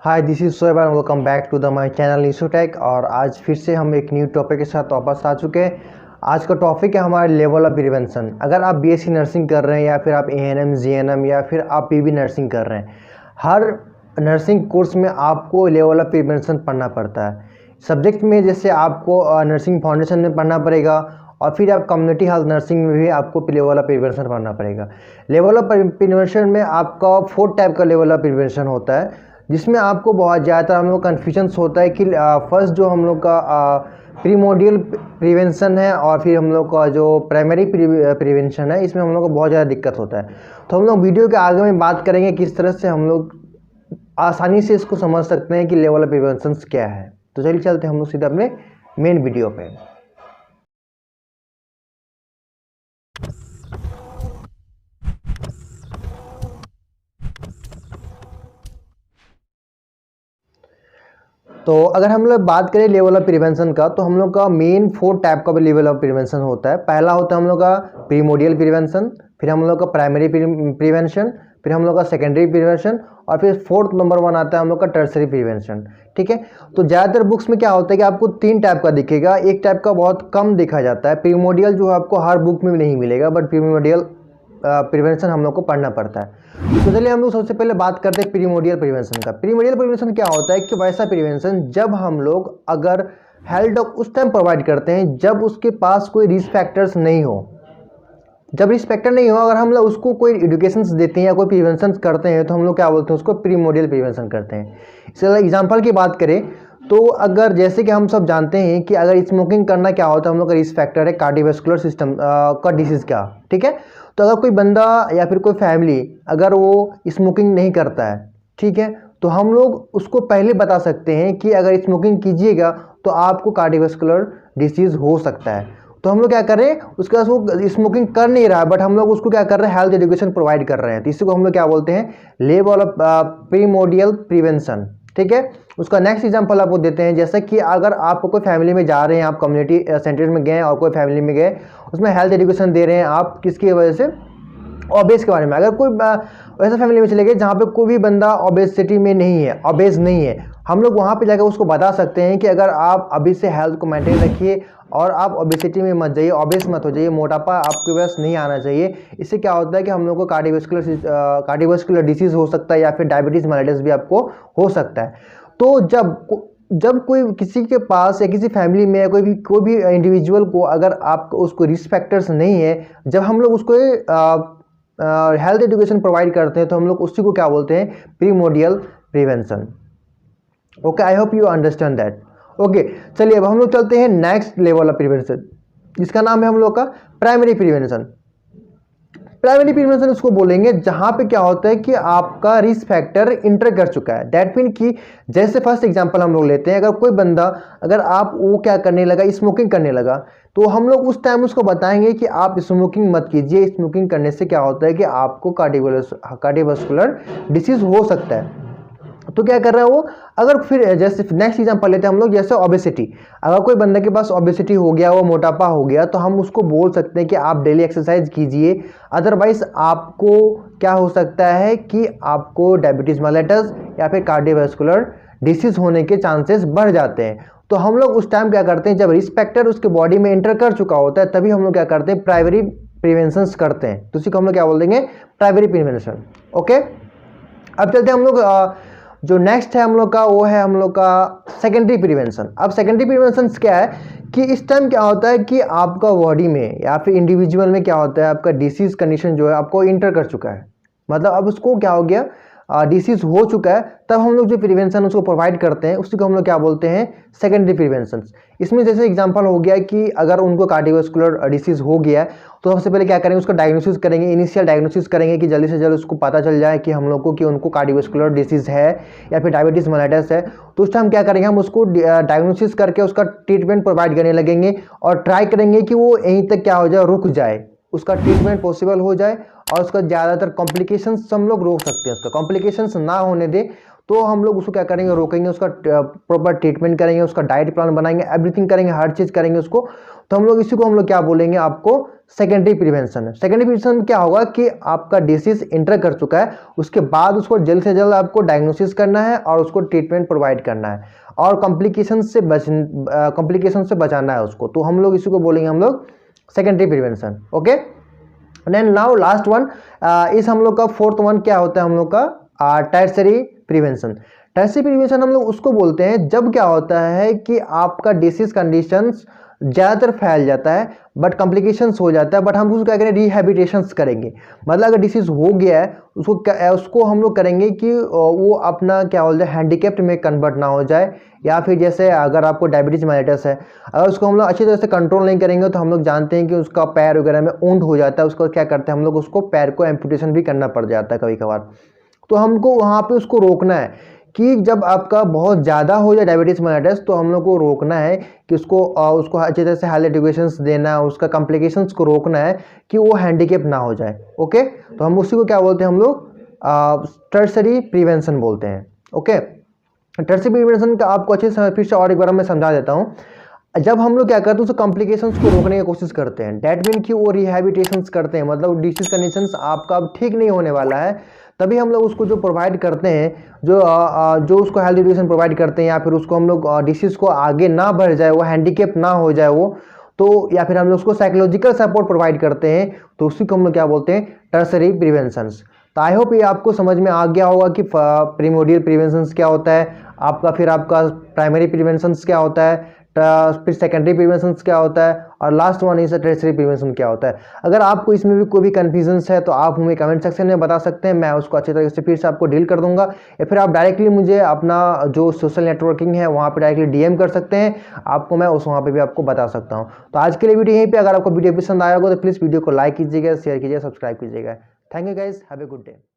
Hi this is Shoaib and welcome back to the my channel Instotech. और आज फिर से हम एक न्यू टॉपिक के साथ वापस आ चुके हैं। आज का टॉपिक है हमारा लेवल ऑफ प्रिवेंशन। अगर आप बीएससी नर्सिंग कर रहे हैं या फिर आप एएनएम जीएनएम या फिर आप पीबी नर्सिंग कर रहे हैं, हर नर्सिंग कोर्स में आपको लेवल ऑफ प्रिवेंशन पढ़ना पड़ता है। सब्जेक्ट में जैसे आपको नर्सिंग फाउंडेशन में पढ़ना पड़ेगा और फिर आप कम्युनिटी हेल्थ नर्सिंग में भी आपको लेवल ऑफ प्रिवेंशन पढ़ना पड़ेगा। लेवल ऑफ प्रिवेंशन में आपका 4 टाइप का लेवल ऑफ प्रिवेंशन होता है, जिसमें आपको बहुत ज़्यादातर हम लोग कन्फ्यूजन्स होता है कि फर्स्ट जो हम लोग का प्रीमोडियल प्रिवेंशन है और फिर हम लोग का जो प्राइमरी प्रिवेंशन है, इसमें हम लोग को बहुत ज़्यादा दिक्कत होता है। तो हम लोग वीडियो के आगे में बात करेंगे किस तरह से हम लोग आसानी से इसको समझ सकते हैं कि लेवल ऑफ प्रिवेंशन क्या है। तो चलिए चलते हम लोग सीधा अपने मेन वीडियो पे। तो अगर हम लोग बात करें लेवल ऑफ प्रिवेंशन का, तो हम लोग का मेन 4 टाइप का लेवल ऑफ प्रिवेंशन होता है। पहला होता है हम लोग का प्रीमोडियल प्रिवेंशन, फिर हम लोग का प्राइमरी प्रिवेंशन, फिर हम लोग का सेकेंडरी प्रिवेंशन और फिर 4th नंबर 1 आता है हम लोग का टर्सरी प्रिवेंशन। ठीक है, तो ज़्यादातर बुक्स में क्या होता है कि आपको 3 टाइप का दिखेगा। एक टाइप का बहुत कम देखा जाता है, प्रीमोडियल, जो आपको हर बुक में नहीं मिलेगा, बट प्रीमोडियल प्रिवेंशन हम लोग को पढ़ना पड़ता है। तो चलिए हम लोग सबसे पहले बात करते हैं प्रीमोडियल प्रिवेंशन का। प्रीमोडियल प्रिवेंशन क्या होता है कि वैसा प्रिवेंशन जब हम लोग अगर हेल्थ डॉग उस टाइम प्रोवाइड करते हैं जब उसके पास कोई रिस्क फैक्टर्स नहीं हो। जब रिस्क फैक्टर नहीं हो, अगर हम लोग उसको कोई एजुकेशन देते हैं या कोई प्रिवेंशन करते हैं, तो हम लोग क्या बोलते हैं, उसको प्रीमोडियल प्रिवेंशन करते हैं। इसलिए एग्जाम्पल की बात करें तो अगर जैसे कि हम सब जानते हैं कि अगर स्मोकिंग करना क्या होता है, हम लोग का रिस्क फैक्टर है कार्डियोवैस्कुलर सिस्टम का डिसीज़ का। ठीक है, तो अगर कोई बंदा या फिर कोई फैमिली अगर वो स्मोकिंग नहीं करता है, ठीक है, तो हम लोग उसको पहले बता सकते हैं कि अगर स्मोकिंग कीजिएगा तो आपको कार्डियोवैस्कुलर डिसीज़ हो सकता है। तो हम लोग क्या कर रहे हैं, उसके बाद वो स्मोकिंग कर नहीं रहा है, बट हम लोग उसको क्या कर रहे हैं, हेल्थ एजुकेशन प्रोवाइड कर रहे हैं। तो इसी को हम लोग क्या बोलते हैं, लेवल ऑफ प्रीमोडियल प्रिवेंशन। ठीक है, उसका नेक्स्ट एग्जांपल आपको देते हैं। जैसा कि अगर आप कोई फैमिली में जा रहे हैं, आप कम्युनिटी सेंटर में गए और कोई फैमिली में गए, उसमें हेल्थ एजुकेशन दे रहे हैं आप किसकी वजह से, ओबेस के बारे में। अगर कोई ऐसा फैमिली में चले गए जहाँ पे कोई भी बंदा ओबेसिटी में नहीं है, ओबेस नहीं है, हम लोग वहाँ पे जाकर उसको बता सकते हैं कि अगर आप अभी से हेल्थ को मेंटेन रखिए और आप ओबेसिटी में मत जाइए, ओबेस मत हो जाइए, मोटापा आपके पास नहीं आना चाहिए। इससे क्या होता है कि हम लोग को कार्डियोवैस्कुलर डिसीज़ हो सकता है या फिर डायबिटीज़ मेलिटस भी आपको हो सकता है। तो जब कोई किसी के पास या किसी फैमिली में कोई भी इंडिविजुअल को अगर आप उसको रिस्क फैक्टर्स नहीं है, जब हम लोग उसको हेल्थ एजुकेशन प्रोवाइड करते हैं, तो हम लोग उसी को क्या बोलते हैं, primordial prevention. Okay, I hope you understand that. Okay, चलिए अब हम लोग चलते हैं नेक्स्ट लेवल ऑफ प्रिवेंशन, जिसका नाम है हम लोग का प्राइमरी प्रिवेंशन। प्राइमरी प्रिवेंशन उसको बोलेंगे जहां पे क्या होता है कि आपका रिस्क फैक्टर इंटर कर चुका है। दैट मीन कि जैसे फर्स्ट एग्जांपल हम लोग लेते हैं, अगर कोई बंदा अगर आप वो क्या करने लगा, स्मोकिंग करने लगा, तो हम लोग उस टाइम उसको बताएंगे कि आप स्मोकिंग मत कीजिए। स्मोकिंग करने से क्या होता है कि आपको कार्डियोवैस्कुलर डिसीज हो सकता है। तो क्या कर रहा है वो, अगर फिर जैसे नेक्स्ट एग्जांपल लेते हैं हम लोग, जैसे ओबेसिटी। अगर कोई बंदे के पास ओबेसिटी हो गया, वो मोटापा हो गया, तो हम उसको बोल सकते हैं कि आप डेली एक्सरसाइज कीजिए, अदरवाइज आपको क्या हो सकता है कि आपको डायबिटीज मेलिटस या फिर कार्डियोवैस्कुलर डिसीज होने के चांसेस बढ़ जाते हैं। तो हम लोग उस टाइम क्या करते हैं, जब रिस्क फैक्टर उसके बॉडी में एंटर कर चुका होता है, तभी हम लोग क्या करते हैं, प्राइमरी प्रिवेंशन करते हैं। तो उसी को हम लोग क्या बोल देंगे, प्राइमरी प्रिवेंशन। ओके, अब चलते हैं हम लोग जो नेक्स्ट है हम लोग का, वो है हम लोग का सेकेंडरी प्रिवेंशन। अब सेकेंडरी प्रिवेंशन क्या है कि इस टाइम क्या होता है कि आपका बॉडी में या फिर इंडिविजुअल में क्या होता है, आपका डिसीज कंडीशन जो है आपको इंटर कर चुका है, मतलब अब उसको क्या हो गया, डिसीज हो चुका है, तब हम लोग जो प्रिवेंशन उसको प्रोवाइड करते हैं, उसी को हम लोग क्या बोलते हैं, सेकेंडरी प्रिवेंशन। इसमें जैसे एग्जांपल हो गया कि अगर उनको कार्डियोवैस्कुलर डिसीज हो गया है, तो सबसे पहले क्या करेंगे, उसका डायग्नोसिस करेंगे, इनिशियल डायग्नोसिस करेंगे कि जल्दी से जल्द उसको पता चल जाए कि हम लोग को कि उनको कार्डियोवैस्कुलर डिसीज है या फिर डायबिटीज मेलिटस है। तो उस टाइम क्या करेंगे, हम उसको डायग्नोसिस करके उसका ट्रीटमेंट प्रोवाइड करने लगेंगे और ट्राई करेंगे कि वो यहीं तक क्या हो जाए, रुक जाए, उसका ट्रीटमेंट पॉसिबल हो जाए और उसका ज़्यादातर कॉम्प्लिकेशंस हम लोग रोक सकते हैं, उसका कॉम्प्लिकेशंस ना होने दे। तो हम लोग उसको क्या करेंगे, रोकेंगे, उसका प्रॉपर ट्रीटमेंट करेंगे, उसका डाइट प्लान बनाएंगे, एवरीथिंग करेंगे, हर चीज़ करेंगे उसको। तो हम लोग इसी को हम लोग क्या बोलेंगे, आपको सेकेंडरी प्रिवेंशन। सेकेंडरी प्रिवेंशन में क्या होगा कि आपका डिसीज इंटर कर चुका है, उसके बाद उसको जल्द से जल्द आपको डायग्नोसिस करना है और उसको ट्रीटमेंट प्रोवाइड करना है और कॉम्प्लिकेशन से बचाना है उसको। तो हम लोग इसी को बोलेंगे हम लोग secondary prevention. Okay, then now last one, इस हम लोग का फोर्थ वन क्या होता है, हम लोग का टर्शियरी प्रिवेंशन। टर्शियरी प्रिवेंशन हम लोग उसको बोलते हैं जब क्या होता है कि आपका डिसीज कंडीशंस ज़्यादातर फैल जाता है बट कॉम्प्लिकेशंस हो जाता है, बट हम उसको क्या करें, रिहैबिलिटेशंस करेंगे। मतलब अगर डिसीज हो गया है उसको हम लोग करेंगे कि वो अपना क्या बोलते हैं हैंडीकेप्ट में कन्वर्ट ना हो जाए, या फिर जैसे अगर आपको डायबिटीज मेलिटस है, अगर उसको हम लोग अच्छी तरह से कंट्रोल नहीं करेंगे तो हम लोग जानते हैं कि उसका पैर वगैरह में ऊंट हो जाता है, उसको क्या करते हैं हम लोग, उसको पैर को एम्पुटेशन भी करना पड़ जाता है कभी कभार। तो हमको वहाँ पे उसको रोकना है कि जब आपका बहुत ज़्यादा हो जाए डायबिटीज मेलिटस, तो हम लोग को रोकना है कि उसको अच्छी तरह से हेल्थ एजुकेशंस देना है, उसका कॉम्प्लिकेशंस को रोकना है कि वो हैंडीकेप ना हो जाए। ओके, तो हम उसी को क्या बोलते हैं, हम लोग टर्शियरी प्रिवेंशन बोलते हैं। ओके, टर्शियरी प्रिवेंशन का आपको अच्छे से फिर से और एक बार मैं समझा देता हूँ। जब हम लोग क्या करते हैं उस कॉम्प्लिकेशंस को रोकने की कोशिश करते हैं, डैट मीन कि वो रिहैबिलिटेशंस करते हैं, मतलब डिसीज कंडीशंस आपका अब ठीक नहीं होने वाला है, तभी हम लोग उसको जो प्रोवाइड करते हैं, जो उसको हेल्थ एजुकेशन प्रोवाइड करते हैं, या फिर उसको हम लोग डिसीज को आगे ना बढ़ जाए, वो हैंडीकेप ना हो जाए वो, तो या फिर हम लोग उसको साइकोलॉजिकल सपोर्ट प्रोवाइड करते हैं, तो उसी को हम लोग क्या बोलते हैं, टर्शियरी प्रिवेंशंस। तो आई होप ये आपको समझ में आ गया होगा कि प्रीमोडियल प्रिवेंशंस क्या होता है आपका, फिर आपका प्राइमरी प्रिवेंशंस क्या होता है, फिर सेकेंडरी प्रिवेंशन क्या होता है, और last one is tertiary prevention क्या होता है। अगर आपको इसमें भी कोई भी कन्फ्यूजन्स है तो आप हमें कमेंट सेक्शन में बता सकते हैं, मैं उसको अच्छी तरीके से फिर से आपको डील कर दूंगा, या फिर आप डायरेक्टली मुझे अपना जो सोशल नेटवर्किंग है वहाँ पर डायरेक्टली डीएम कर सकते हैं, आपको मैं उस वहाँ पर भी आपको बता सकता हूँ। तो आज के लिए वीडियो यहीं पर, अगर आपको वीडियो पसंद आया होगा तो प्लीज़ वीडियो को लाइक कीजिएगा, शेयर कीजिएगा, सब्सक्राइब कीजिएगा। Thank you guys, have a good day.